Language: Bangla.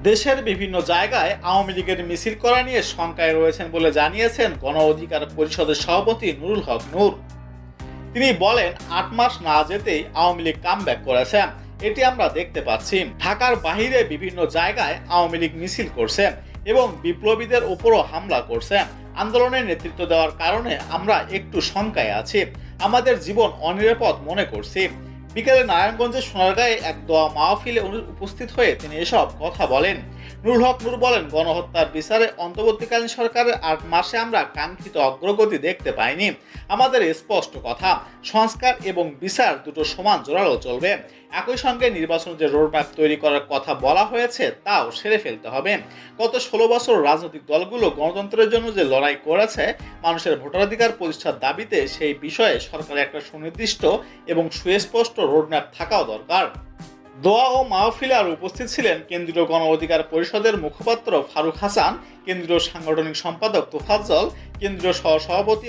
দেশের বিভিন্ন জায়গায় আওয়ামী লীগের মিছিল করা নিয়ে শঙ্কায় রয়েছেন বলে জানিয়েছেন গণ অধিকার পরিষদের সভাপতি নুরুল হক নূর। তিনি বলেন, ৮ মাস না যেতেই আওয়ামী লীগ কামব্যাক করেছে, এটি আমরা দেখতে পাচ্ছি। ঢাকার বাহিরে বিভিন্ন জায়গায় আওয়ামী লীগ মিছিল করছে এবং বিপ্লবীদের উপরও হামলা করছে। আন্দোলনের নেতৃত্ব দেওয়ার কারণে আমরা একটু শঙ্কায় আছি, আমাদের জীবন অনিরাপদ মনে করছি। বিকেলে নারায়ণগঞ্জের সোনারগাঁয়ে এক দোয়া মাহফিলে উপস্থিত হয়ে তিনি এসব কথা বলেন। নুরুল হক নূর বলেন, গণহত্যার বিচারে অন্তর্বর্তীকালীন সরকারের ৮ মাসে আমরা কাঙ্ক্ষিত অগ্রগতি দেখতে পাইনি। আমাদের স্পষ্ট কথা, সংস্কার এবং বিচার দুটো সমান জোরালো চলবে। একই সঙ্গে নির্বাচন যে রোডম্যাপ তৈরি করার কথা বলা হয়েছে তাও সেরে ফেলতে হবে। গত ১৬ বছর রাজনৈতিক দলগুলো গণতন্ত্রের জন্য যে লড়াই করেছে, মানুষের ভোটাধিকার প্রতিষ্ঠার দাবিতে, সেই বিষয়ে সরকারের একটা সুনির্দিষ্ট এবং সুস্পষ্ট রোডম্যাপ থাকাও দরকার। দোয়া ও মাহফিলে আর উপস্থিত ছিলেন কেন্দ্রীয় গণ অধিকার পরিষদের মুখপাত্র ফারুক হাসান, কেন্দ্রীয় সাংগঠনিক সম্পাদক তোফাজ্জল, কেন্দ্রীয় সহসভাপতি